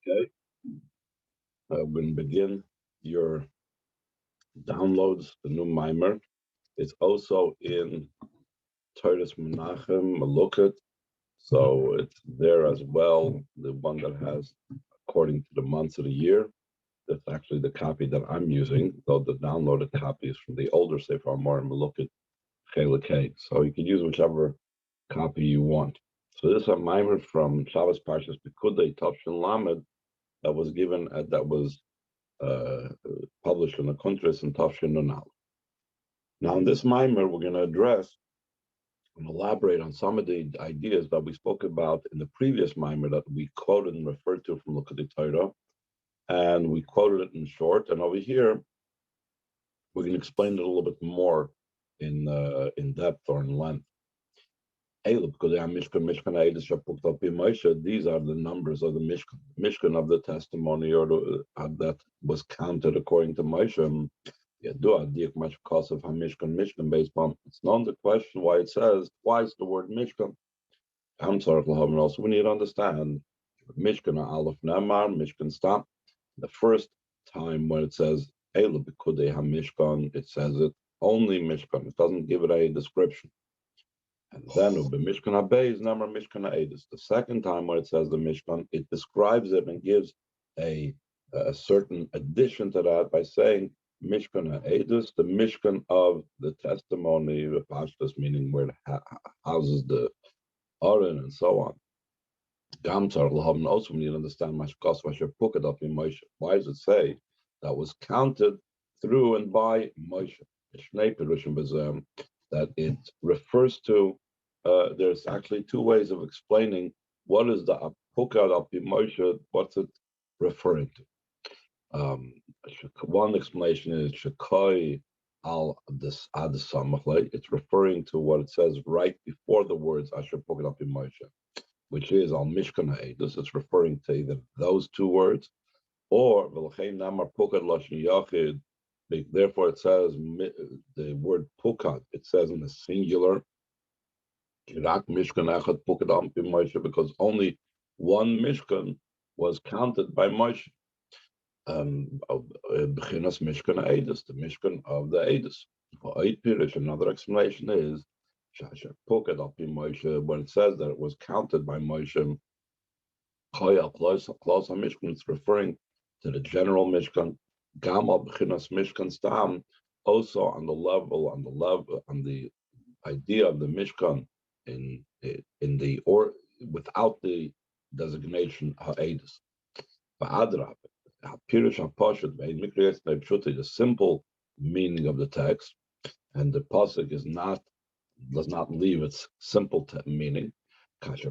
Okay, we're going to begin your downloads, the new mimer. It's also in Titus Menachem Malukot, so it's there as well. The one that has, according to the months of the year, that's actually the copy that I'm using, though the downloaded copy is from the older Sefer Amar Malukot Chelik. So you can use whichever copy you want. So this is a mimer from Shabbos Parshas Pekudei Tavshin Lamed that was given that was uh, published in the Kuntris and Tafshin Nunal. Now, in this mimer, we're going to address and elaborate on some of the ideas that we spoke about in the previous mimer that we quoted and referred to from Likutei Torah, and we quoted it in short. And over here, we're going to explain it a little bit more in depth or in length. These are the numbers of the Mishkan of the testimony, or that was counted according to Moshe. It's known the question why it says twice the word Mishkan. Also, we need to understand Mishkan Aleph Namar, Mishkan Stam. The first time when it says Mishkan, it says it only Mishkan. It doesn't give it a description. And then Mishkan Habei is Namar Mishkan Ha'edus. The second time when it says the Mishkan, it describes it and gives a certain addition to that by saying Mishkan Ha'edus, the Mishkan of the testimony, the Pashtas, meaning where it houses the Aron and so on. Also, we need to understand why does it say that was counted through and by Moshe? That it refers to, there's actually two ways of explaining what is the Apukad al Moshe, what's it referring to. One explanation is Shekoi al this ad samachle. It's referring to what it says right before the words Asher Pukad al Moshe, which is al Mishkan Ha'edus. It's referring to either those two words or V'lchein Namar Pukad Lashon Yachid. Therefore, it says the word Pukad. It says in the singular. Because only one Mishkan was counted by Moshe. B'chinas Mishkan Ha'edus, the Mishkan of the Edus. Another explanation is when it says that it was counted by Moshe, it's referring to the general Mishkan. Gamal b'chinas Mishkan Stam, also on the idea of the Mishkan in the or without the designation Ha'edus. The simple meaning of the text, and the pasuk does not leave its simple meaning. When it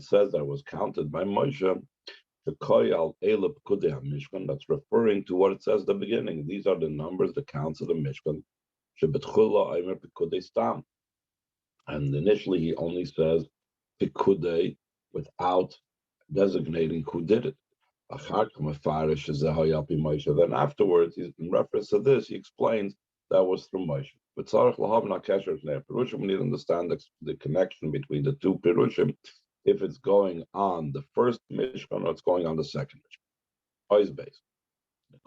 says that it was counted by Moshe, that's referring to what it says at the beginning. These are the numbers, the counts of the Mishkan. And initially he only says Pekudei without designating who did it. Then afterwards, in reference to this, he explains that was through Moshe. But Pirushim, we need to understand the connection between the two Pirushim, if it's going on the first Mishkan or it's going on the second Mishkan. Always based. The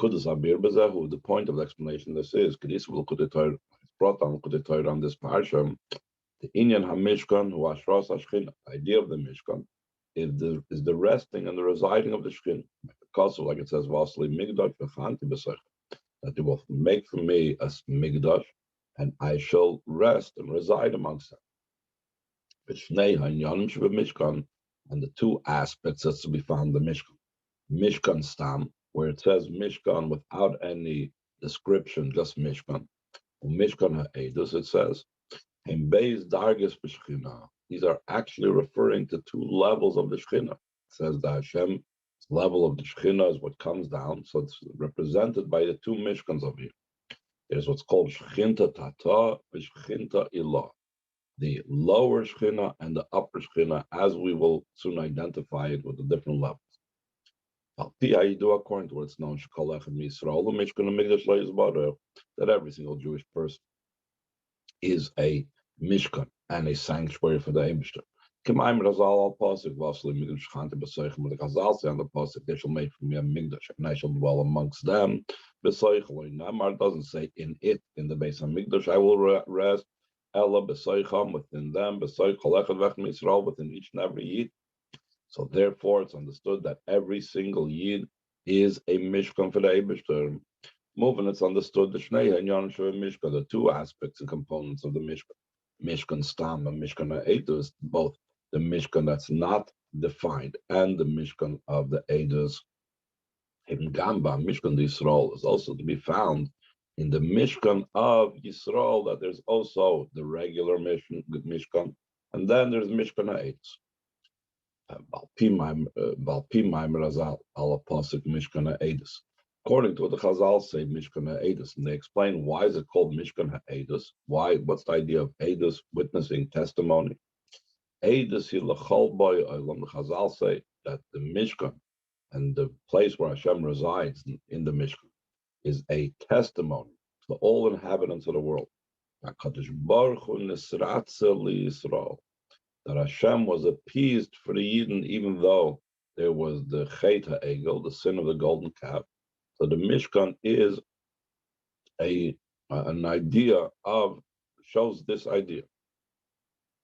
point of the explanation this is, it's brought down on this parsha, the Inyan HaMishkan, who Ashras HaShchin, idea of the Mishkan, is the resting and the residing of the Shchin. Like it says, Vasli Migdash v'chanti b'sech, that you will make for me a Migdash, and I shall rest and reside amongst them. V'shnei ha'inyanim sheb'Mishkan, and the two aspects that's to be found in the Mishkan. Mishkan Stam, where it says Mishkan without any description, just Mishkan. Mishkan Ha'edus, it says, these are actually referring to two levels of the Shekhinah. It says the Hashem level of the Shekhinah is what comes down, so it's represented by the two Mishkans of here. There's what's called Shechinta Tata and Shechinta Ilah, the lower Shekhinah and the upper Shekhinah, as we will soon identify it with the different levels. According to what's known, that every single Jewish person is a Mishkan and a sanctuary for the Eibishter. K'mayim Razal al Pasuk Vasli Migdash Chante B'Soichel. But the Chazal say on the Pasuk, they shall make from me a Migdash, and I shall dwell amongst them. B'Soichel. Namar doesn't say in it, in the base of Migdash, I will rest. Ella B'Soicham, within them. B'Soichel Echad V'Echem Yisrael, within each and every Yid. So therefore, it's understood that every single Yid is a Mishkan for the Eibishter. Moving, it's understood the Shnei and Yon Shuvah Mishkan, the two aspects and components of the Mishkan. Mishkan Stam and Mishkan Ha'edus, both the Mishkan that's not defined and the Mishkan of the Edus. In Gamba, Mishkan Yisrael is also to be found in the Mishkan of Yisrael, that there's also the regular Mishkan, and then there's Mishkan Ha'edus. According to what the Chazal say, Mishkan Ha'edus, and they explain why is it called Mishkan Ha'edus? Why? What's the idea of Edus, witnessing testimony? Edus hilachol boy olam. The Chazal say that the Mishkan and the place where Hashem resides in the Mishkan is a testimony to all inhabitants of the world. HaKadosh Baruch Hu nisratze liYisrael. That Hashem was appeased for the Yidden, even though there was the Chet HaEgel, the sin of the golden calf. So the Mishkan is an idea of, shows this idea.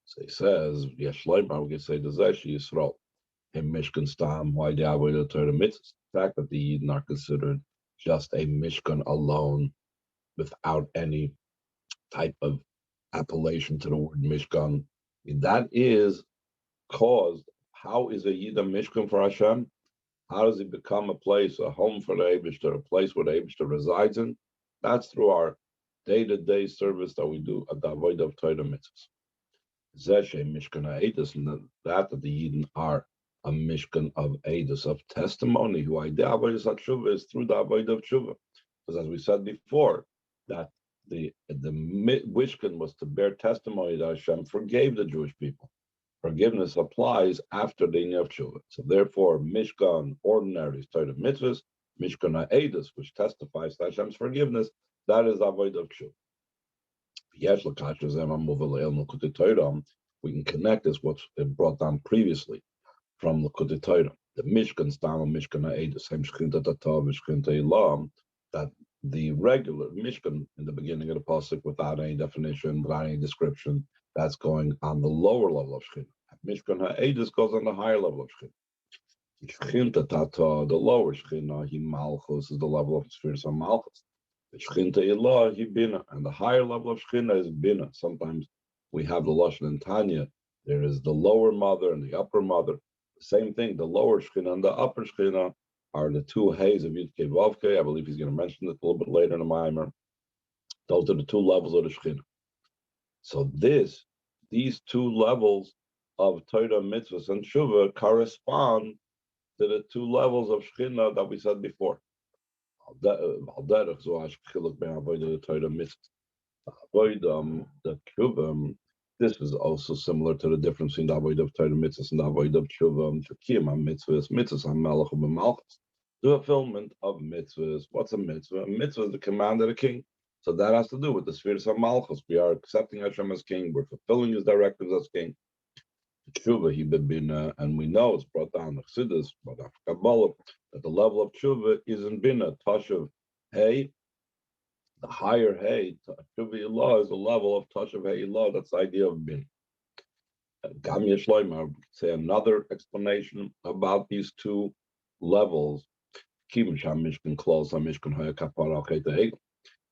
So he says, Yesh Leimar, we can say, Dezesh Yisrael, in Mishkan Stam, why the Avodah Torah mitzvahs. The fact that the Yidden are considered just a Mishkan alone, without any type of appellation to the word Mishkan, that is caused. How is a Yid a Mishkan for Hashem? How does it become a place, a home for the Eibishter, a place where the Eibishter resides in? That's through our day-to-day service that we do at the Avodah of Torah mitzvahs. Zeshe Mishkan Ha'edus, and that the Yidden are a Mishkan of Edus, of testimony. Who the Avodah HaTshuva is through the Avodah of Tshuva. Because as we said before, that the Mishkan was to bear testimony that Hashem forgave the Jewish people. Forgiveness applies after the Inyan of Tshuva. So therefore, Mishkan, ordinary Torah mitzvahs, Mishkan Ha'edus, which testifies to Hashem's forgiveness, that is Avodah of Tshuva. We can connect this what's been brought down previously from Likutei Torah. The Mishkan Stam and Mishkan Ha'edus, that the regular Mishkan in the beginning of the pasuk, without any definition, without any description, that's going on the lower level of Shekhinah. Mishkan Ha'edus goes on the higher level of Shekhinah. The lower Shekhinah, he Malchus, is the level of Spheres of Malchus. Shekhinah Ilah, he Bina, and the higher level of Shekhinah is Bina. Sometimes we have the Lashon and Tanya. There is the lower mother and the upper mother. The same thing, the lower Shekhinah and the upper Shekhinah are the two Hays of Yud Kei Vav Kei. I believe he's going to mention it a little bit later in the Maimer. Those are the two levels of the Shekhinah. So these two levels of Torah, mitzvahs, and Shuvah correspond to the two levels of Shekhinah that we said before. The Shuvah, this is also similar to the difference between the Avodah of Torah mitzvahs and the Avodah of Shuvah. Mitzvahs are melech u'b'malchus. The fulfillment of mitzvahs. What's a mitzvah? A mitzvah is the command of the king. So that has to do with the spheres of malchus. We are accepting Hashem as king. We're fulfilling his directives as king. Tshuva, he bina, and we know it's brought down the Chassidus, brought down Kabbalah, that the level of tshuva is in bina. Tashav hey, the higher hey, tshuva ilah is the level of tashav hey ilah. That's the idea of bina. Gam Yeshloimar, we could say another explanation about these two levels.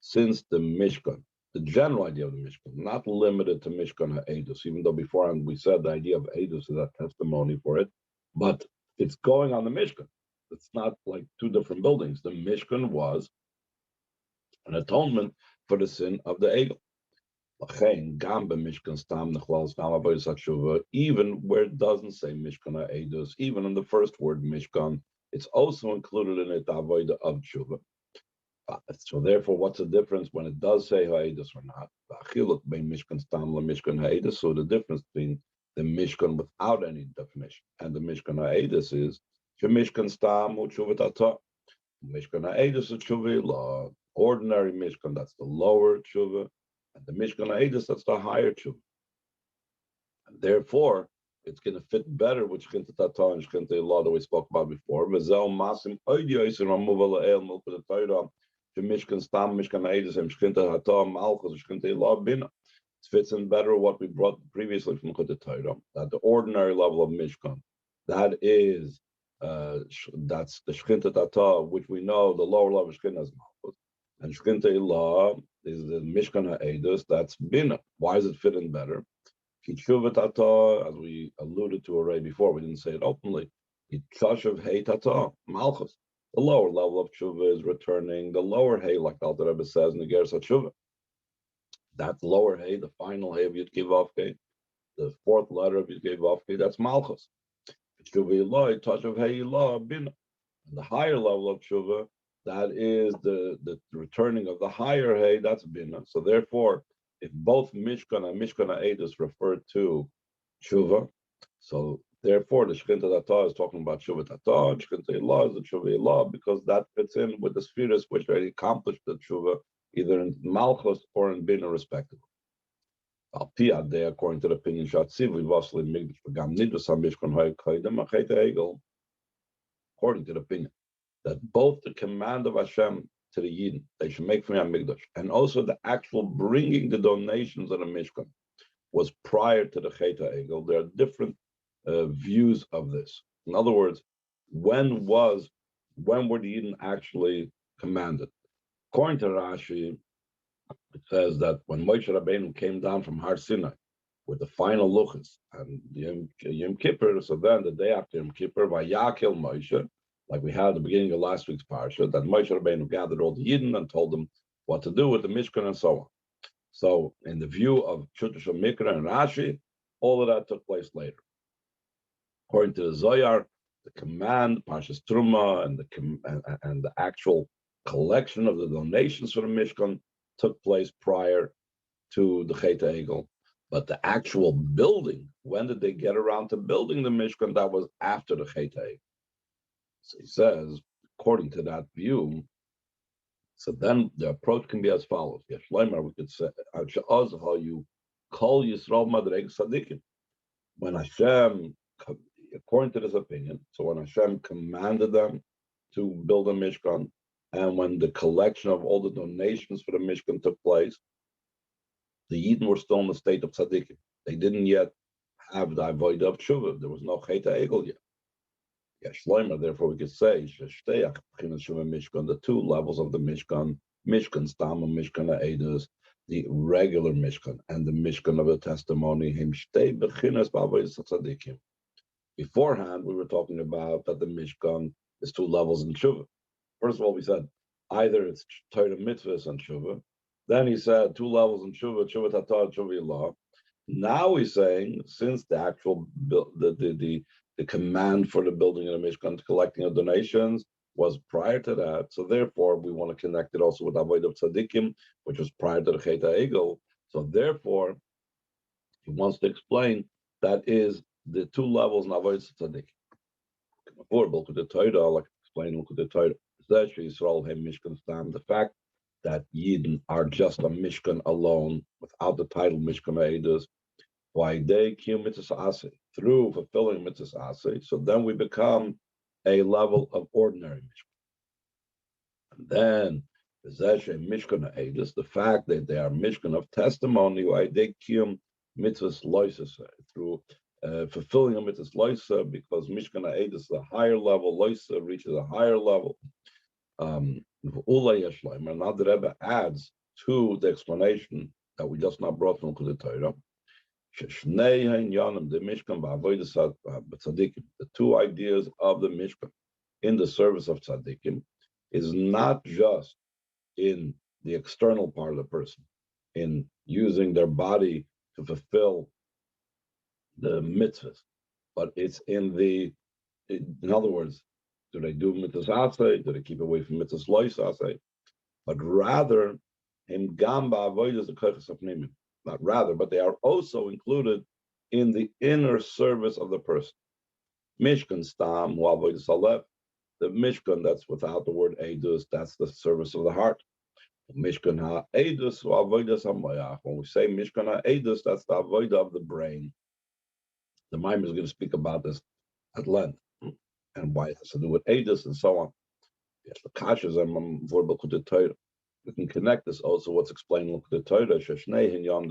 Since the Mishkan, the general idea of the Mishkan, not limited to Mishkan Ha'edus, even though beforehand we said the idea of Edus is a testimony for it, but it's going on the Mishkan. It's not like two different buildings. The Mishkan was an atonement for the sin of the Egel. Even where it doesn't say Mishkan Ha'edus, even in the first word Mishkan, it's also included in it the avodah of tshuva. So therefore, what's the difference when it does say ha'edus or not? So the difference between the mishkan without any definition and the mishkan ha'edus is mishkan stam u'tshuvat atah. Mishkan ha'edus is tshuva ilah. Ordinary mishkan, that's the lower tshuva, and the mishkan ha'edus, that's the higher tshuva. And therefore, it's going to fit better with Shchinta Tata and Shchinta Ilah that we spoke about before. V'zel masim oidiyos and removal el milput Torah to Mishkan Stam, Mishkan Eidos, and Shchinta Tata, Malchus, Shchinta Ilah Bina. It fits in better what we brought previously from Chut Torah, that the ordinary level of Mishkan, that is, that's the Shchinta Tata, which we know the lower level of Shchinta is Malchus, and Shchinta Ilah is the Mishkan Eidos, that's Bina. Why does it fit in better? Tshuva Tata, as we alluded to already before, we didn't say it openly. Chashav Hey Tata, Malchus. The lower level of Tshuva is returning the lower Hey, like the Alter Rebbe says in the Ger Tshuva. That lower Hey, the final Hey of Yud Kivavke, the fourth letter of Yud Kivavke, that's Malchus. Tshuva Eloi, Chashav Hey Eloi, Bina. And the higher level of Tshuva, that is the returning of the higher Hey, that's Bina. So therefore, if both Mishkan and Mishkan Eidos refer to Tshuva, so therefore the Shchinta Tata is talking about Tshuva Tata, and Shchinta Ilah is the Tshuva Ilah, because that fits in with the spheres which already accomplished the Tshuva, either in Malchus or in Bina, respectively. According to the opinion according to the opinion that both the command of Hashem to the Yidden, they should make for me a Mikdash, and also the actual bringing the donations of the Mishkan was prior to the Cheta Egel. There are different views of this. In other words, when were the Yidden actually commanded? According to Rashi, it says that when Moshe Rabbeinu came down from Har Sinai with the final luchas and Yom Kippur, so then the day after Yom Kippur, Vayakil Moshe, like we had at the beginning of last week's parsha, that Moshe Rabbeinu gathered all the Yidden and told them what to do with the Mishkan and so on. So, in the view of Shutesh Mikra and Rashi, all of that took place later. According to the Zohar, the command, Parshas Truma, and the actual collection of the donations for the Mishkan took place prior to the Cheta Egel. But the actual building, when did they get around to building the Mishkan? That was after the Cheta Egel. So he says, according to that view, so then the approach can be as follows. We could say, you call Yisrael Madreg Sadiqim. When Hashem, according to this opinion, so when Hashem commanded them to build a Mishkan, and when the collection of all the donations for the Mishkan took place, the Yidden were still in the state of Tzadikim. They didn't yet have the avodah of Tshuva. There was no Cheta Egel yet. Therefore, we could say the two levels of the Mishkan, Mishkan Stam and Mishkan Eidos, the regular Mishkan and the Mishkan of the testimony. Beforehand, we were talking about that the Mishkan is two levels in Tshuva. First of all, we said either it's Torah mitzvahs and Tshuva. Then he said two levels in Tshuva, Tshuva Tata, Tshuva Ilah. Now he's saying, since the actual the command for the building of the Mishkan, collecting of donations, was prior to that. So therefore, we want to connect it also with Avodah of Tzadikim, which was prior to the Cheta Egel. So therefore, he wants to explain that is the two levels in Avodah of Tzadikim. Like explaining the Torah, the fact that Yidden are just a Mishkan alone, without the title Mishkan Eidos, why they kill mitzvahs asay, through fulfilling mitzvahs asay, so then we become a level of ordinary Mishkan. And then the Mishkan Eidos, the fact that they are Mishkan of testimony, why they kill mitzvahs loisa, through fulfilling a mitzvahs loisa, because Mishkan Eidos, the higher level, loisa reaches a higher level. And now the Rebbe adds to the explanation that we just now brought from the Torah, the Mishkan, the two ideas of the Mishkan in the service of tzaddikim is not just in the external part of the person, in using their body to fulfill the mitzvahs, but it's in other words, do they do mitzvahs asay? Do they keep away from mitzvahs lois asay? But rather, him gamba avodas the kochas apnimim. Not rather, but they are also included in the inner service of the person. Mishkan stam hu avodas alev. The Mishkan that's without the word edus, that's the service of the heart. Mishkan ha edus hu avodas hamayach. When we say Mishkan ha edus, that's the avodah of the brain. The Maimer is going to speak about this at length and why it has to do with Adis and so on. Yes, the Kashas and Torah. We can connect this also what's explained in the Torah. The Mishkan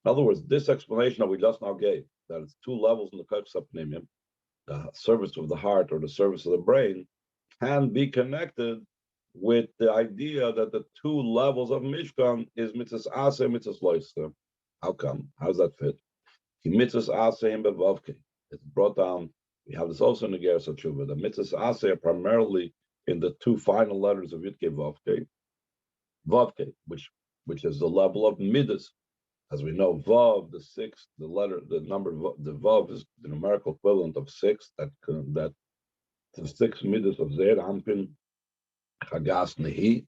In other words, this explanation that we just now gave, that it's two levels in the Kochsapnimim, the service of the heart or the service of the brain, can be connected with the idea that the two levels of Mishkan is mitzvahs asa and mitzvahs loisa. How come? How does that fit? Mitzvahs asa and bevavke. It's brought down. We have this also in the Gersa Tshuva. The mitzvahs asa are primarily in the two final letters of Yudke Vavke, Vavke, which is the level of midas. As we know, Vav, the sixth, the letter, the number, the Vav is the numerical equivalent of six. That the six midas of Zer Ampin, Chagas Nehi,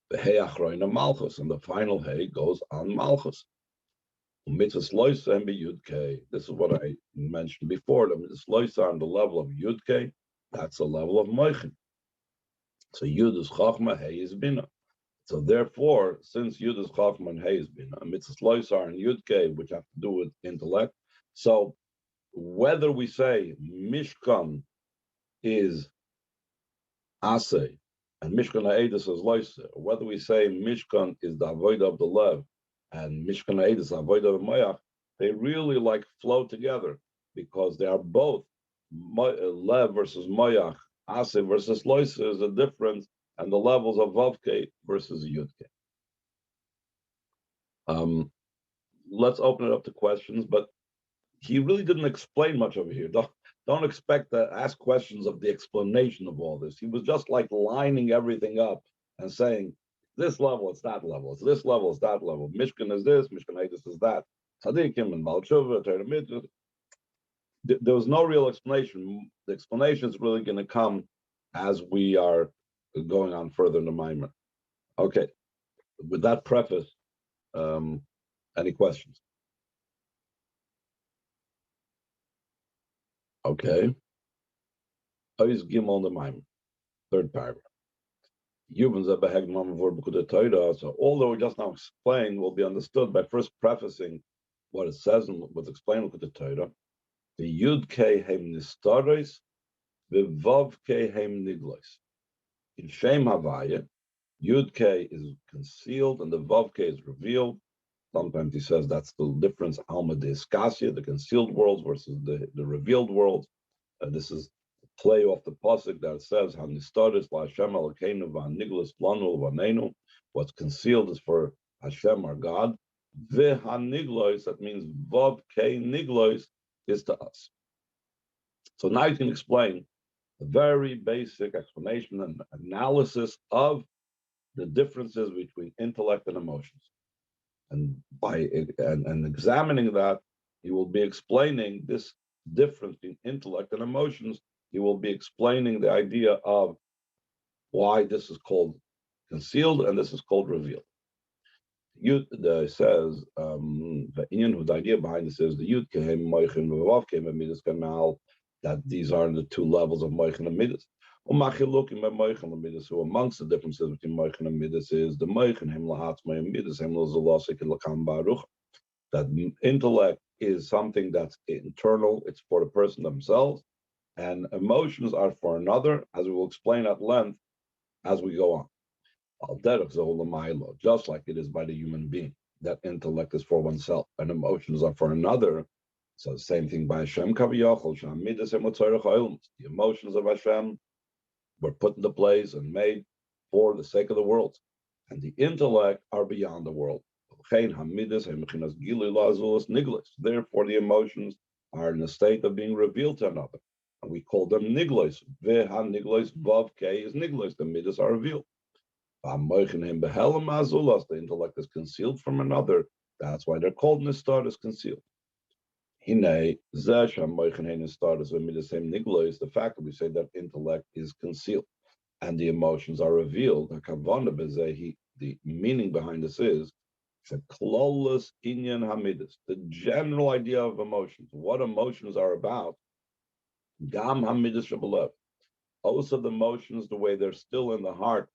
the Hey Achroina Malchus, and the final Hey goes on Malchus. Mitzvahs Loisa and Yud K. This is what I mentioned before. The Mitzvahs Loisa on the level of Yud K, that's the level of Moichin. So Yud is Chachma, Hey is Bina. So therefore, since Yud is Chachma and Hey is Bina, Mitzvahs Loisa and Yud K, which have to do with intellect. So whether we say Mishkan is Aseh and Mishkan Ha'edus is Loisa, or whether we say Mishkan is the Avodah of the Lev and Mishkan Ha'edus, Avodah of Mayach, they really like flow together because they are both Lev versus Mayach, Aseh versus Loisa is a difference, and the levels of Vavke versus Yudke. Let's open it up to questions, but he really didn't explain much over here. Don't expect to ask questions of the explanation of all this. He was just like lining everything up and saying, this level, it's that level. It's this level, it's that level. Mishkan is this, Mishkan Ha'edus is that. Tzadikim and Malchuvah, Torah Mitzvah. There was no real explanation. The explanation is really going to come as we are going on further in the Maimer. Okay, with that preface, any questions? Okay. Ois Gimel the Maimer, third paragraph. So although we just now explained will be understood by first prefacing what it says and what's explained with the Torah. The Yud K Hem Nistaris, the Vav K Hem Niglois. In Shem Havaya, Yud K is concealed and the Vav K is revealed. Sometimes he says that's the difference, Alma de Iskasia, the concealed worlds versus the revealed worlds. This is a play off the pasuk that says, "Hanistaris la Hashem Elokeinu v'haniglos lanu v'neinu." What's concealed is for Hashem, our God. V'haniglos, that means Vav K Niglos, is to us. So now you can explain a very basic explanation and analysis of the differences between intellect and emotions. And by examining that, you will be explaining this difference between intellect and emotions. You will be explaining the idea of why this is called concealed and this is called revealed. Says the idea behind this is the Yud Kehem Moichin Vav Kehem Midas Kanal, that these are the two levels of Moichin and Midas. So amongst the differences between Moichin and Midas is the Moichin Hem Lahatzmai and Midas Hem Lazalosik and Lakam Baruch. That intellect is something that's internal; it's for the person themselves, and emotions are for another, as we will explain at length as we go on. Just like it is by the human being, that intellect is for oneself and emotions are for another. So the same thing by Hashem Kaviyachol. The emotions of Hashem were put into place and made for the sake of the world, and the intellect are beyond the world. Therefore, the emotions are in a state of being revealed to another, and we call them niglos. Vav K is niglos. The midas are revealed. The intellect is concealed from another. That's why they're called nistar, is concealed. The fact that we say that intellect is concealed and the emotions are revealed, the meaning behind this is the klolus inyan hamidus, the general idea of emotions, what emotions are about. Gam hamidus shabalev, also the emotions, the way they're still in the heart.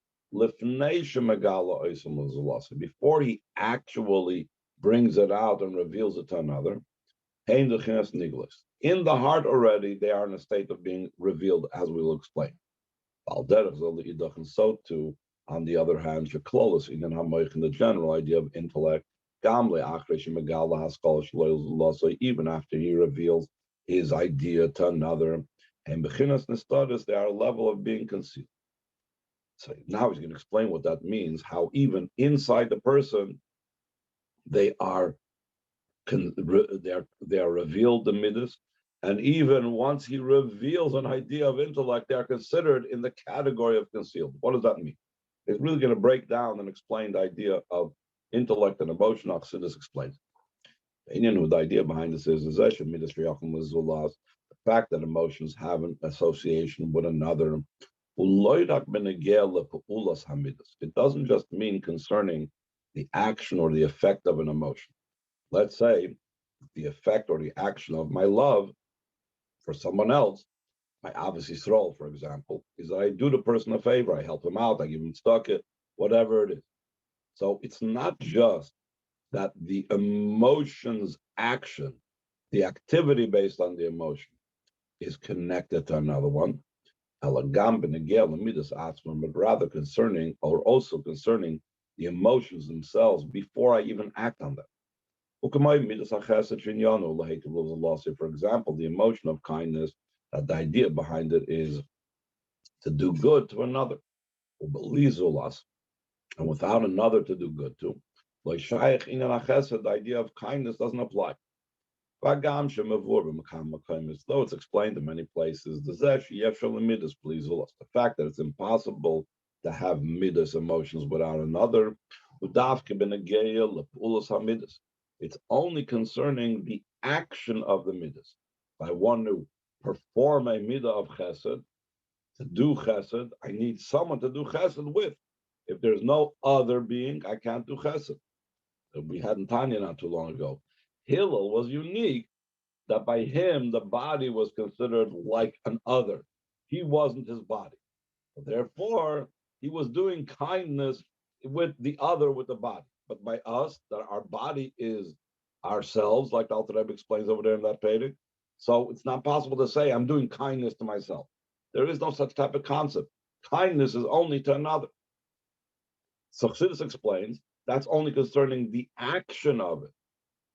Before he actually brings it out and reveals it to another. In the heart already, they are in a state of being revealed, as we will explain. And so too, on the other hand, in the general idea of intellect, even after he reveals his idea to another, and they are a level of being concealed. So now he's going to explain what that means, how even inside the person, they are revealed the midas, and even once he reveals an idea of intellect, they are considered in the category of concealed. What does that mean? It's really going to break down and explain the idea of intellect and emotion. Chassidus explains. The idea behind this is the fact that emotions have an association with another. It doesn't just mean concerning the action or the effect of an emotion. Let's say the effect or the action of my love for someone else, my obviously Yisrael, for example, is that I do the person a favor, I help him out, I give him tzedakah, whatever it is. So it's not just that the emotion's action, the activity based on the emotion, is connected to another one, but rather concerning, or also concerning the emotions themselves before I even act on them. For example, the emotion of kindness, that the idea behind it is to do good to another, and without another to do good to. The idea of kindness doesn't apply. Though it's explained in many places, the fact that it's impossible to have midas emotions without another, it's only concerning the action of the midas. If I want to perform a midah of chesed, to do chesed, I need someone to do chesed with. If there's no other being, I can't do chesed. We had in Tanya not too long ago. Hillel was unique that by him, the body was considered like an other. He wasn't his body. Therefore, he was doing kindness with the other, with the body. But by us, that our body is ourselves, like the Alter Rebbe explains over there in that page. So it's not possible to say, I'm doing kindness to myself. There is no such type of concept. Kindness is only to another. So Chassidus explains, that's only concerning the action of it.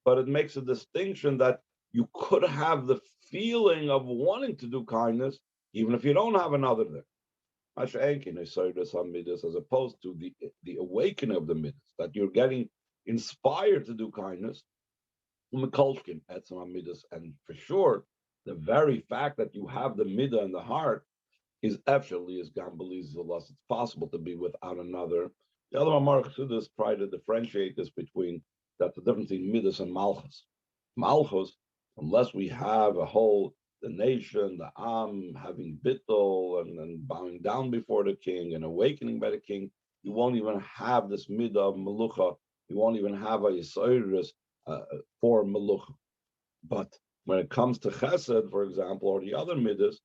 But it makes a distinction that you could have the feeling of wanting to do kindness, even if you don't have another there. As opposed to the awakening of the midas, that you're getting inspired to do kindness, and for sure, the very fact that you have the midah in the heart is actually is gambeliz. It's possible to be without another. The other Mamar Chassidus try to differentiate this between that's the difference between midas and malchus. Malchus, unless we have the nation, the Am, having bittul and bowing down before the king and awakening by the king, you won't even have this midah of melucha. You won't even have a yisoirus for melucha. But when it comes to chesed, for example, or the other midas,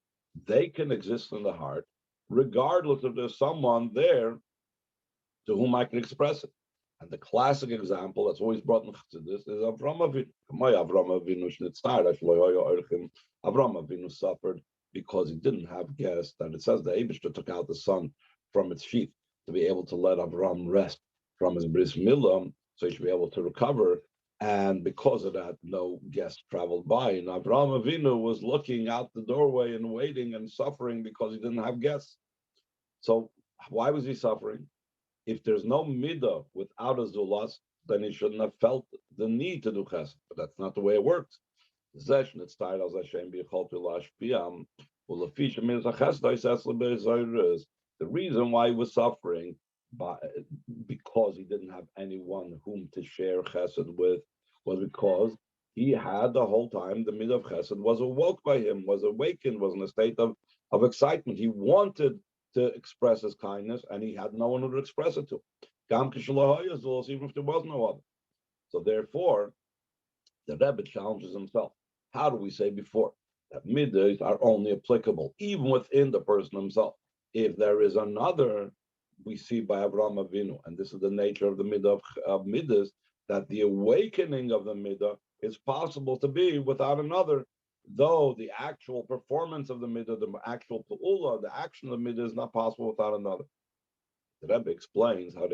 they can exist in the heart, regardless if there's someone there to whom I can express it. And the classic example that's always brought into this is Avram Avinu. Avram Avinu suffered because he didn't have guests, and it says the Eibishter took out the sun from its sheath to be able to let Avram rest from his bris milah, so he should be able to recover. And because of that, no guests traveled by. And Avram Avinu was looking out the doorway and waiting and suffering because he didn't have guests. So why was he suffering? If there's no midah without a zulas, then he shouldn't have felt the need to do chesed. But that's not the way it works. The reason why he was suffering because he didn't have anyone whom to share chesed with was because he had the whole time the midah of chesed was awoke by him, was awakened, was in a state of excitement. He wanted to express his kindness, and he had no one to express it to. Even if there was no other. So therefore, the Rebbe challenges himself. How do we say before that midas are only applicable even within the person himself? If there is another, we see by Avraham Avinu, and this is the nature of the midah of midas, that the awakening of the midah it's possible to be without another, though the actual performance of the midah, the actual pu'ula, the action of the midah is not possible without another. The Rebbe explains how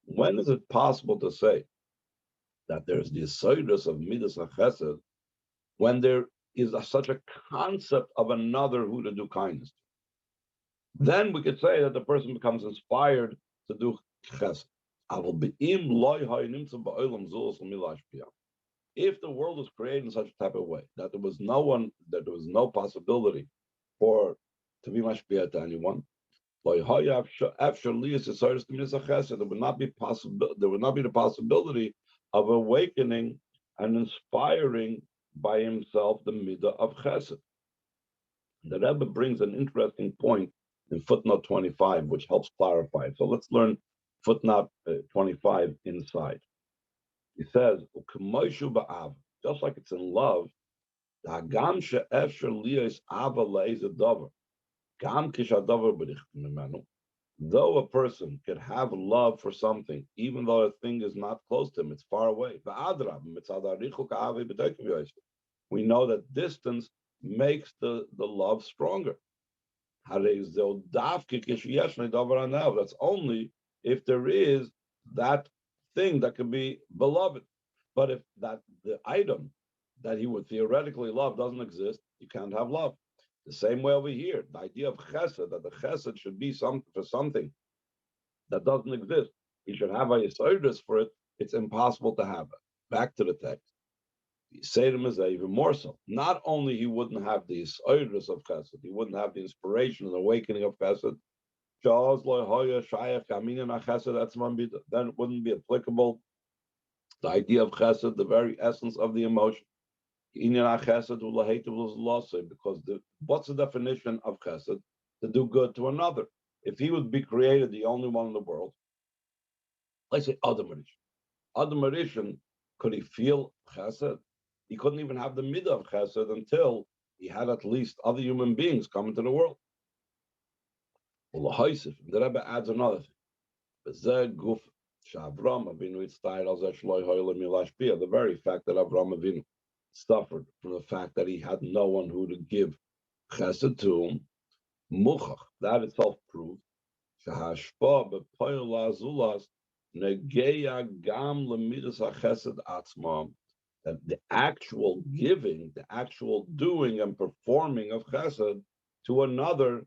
when is it possible to say that there's the assidus of midas chesed when there is such a concept of another who to do kindness to? Then we could say that the person becomes inspired to do chesed. If the world was created in such a type of way that there was no possibility for to be mashpia to anyone, there would not be the possibility of awakening and inspiring by himself the midah of chesed. The Rebbe brings an interesting point in footnote 25, which helps clarify it. So let's learn footnote 25 inside. He says, just like it's in love, though a person could have love for something, even though a thing is not close to him, it's far away. We know that distance makes the love stronger. That's only if there is that thing that can be beloved. But if that the item that he would theoretically love doesn't exist, you can't have love. The same way over here, the idea of chesed, that the chesed should be for something that doesn't exist. He should have a yesodus for it. It's impossible to have it. Back to the text. Seder is even more so. Not only he wouldn't have the yesodus of chesed, he wouldn't have the inspiration and awakening of chesed. Then it wouldn't be applicable. The idea of chesed, the very essence of the emotion. Because what's the definition of chesed? To do good to another. If he would be created the only one in the world, let's say Adam Rishon, could he feel chesed? He couldn't even have the midah of chesed until he had at least other human beings come into the world. The Rebbe adds another thing. The very fact that Avraham Avinu suffered from the fact that he had no one who to give chesed to him, muchach, that itself proves that the actual giving, the actual doing and performing of chesed to another,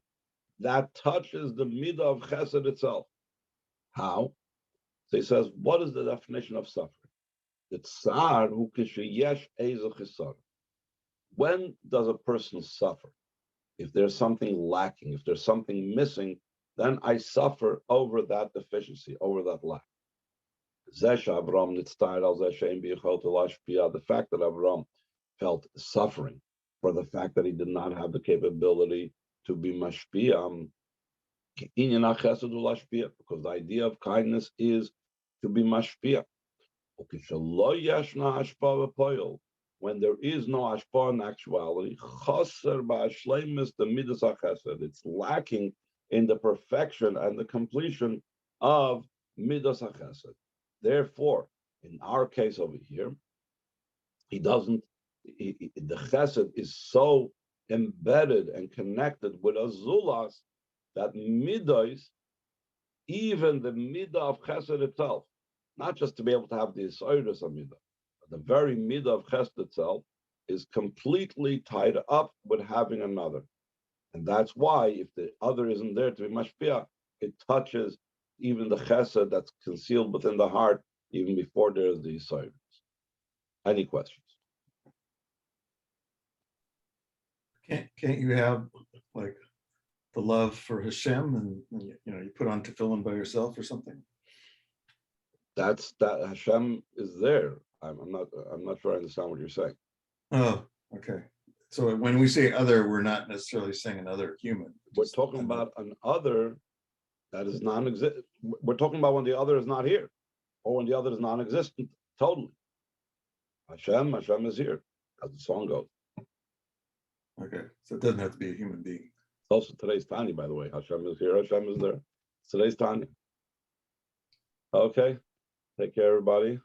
that touches the midah of chesed itself. How? So he says, what is the definition of suffering? The tsar hu kisheyesh ezel chisar. When does a person suffer? If there's something lacking, if there's something missing, then I suffer over that deficiency, over that lack. The fact that Avram felt suffering for the fact that he did not have the capability to be mashpia, because the idea of kindness is to be mashpia. When there is no ashpa in actuality, it's lacking in the perfection and the completion of midas chesed. Therefore, in our case over here, the chesed is so embedded and connected with azulas that midas, even the midah of chesed itself, not just to be able to have the yesodus of midah, but the very midah of chesed itself is completely tied up with having another. And that's why if the other isn't there to be mashpia, it touches even the chesed that's concealed within the heart, even before there is the yesodus. Any questions? Can't you have like the love for Hashem and you put on tefillin by yourself or something? That Hashem is there. I'm not sure I understand what you're saying. Oh, okay. So when we say other, we're not necessarily saying another human. We're talking about an other that is non-existent. We're talking about when the other is not here, or when the other is non-existent totally. Hashem is here, as the song goes. Okay, so it doesn't have to be a human being. It's also today's Tanya, by the way. Hashem is here, Hashem is there. It's today's Tanya. Okay. Take care, everybody.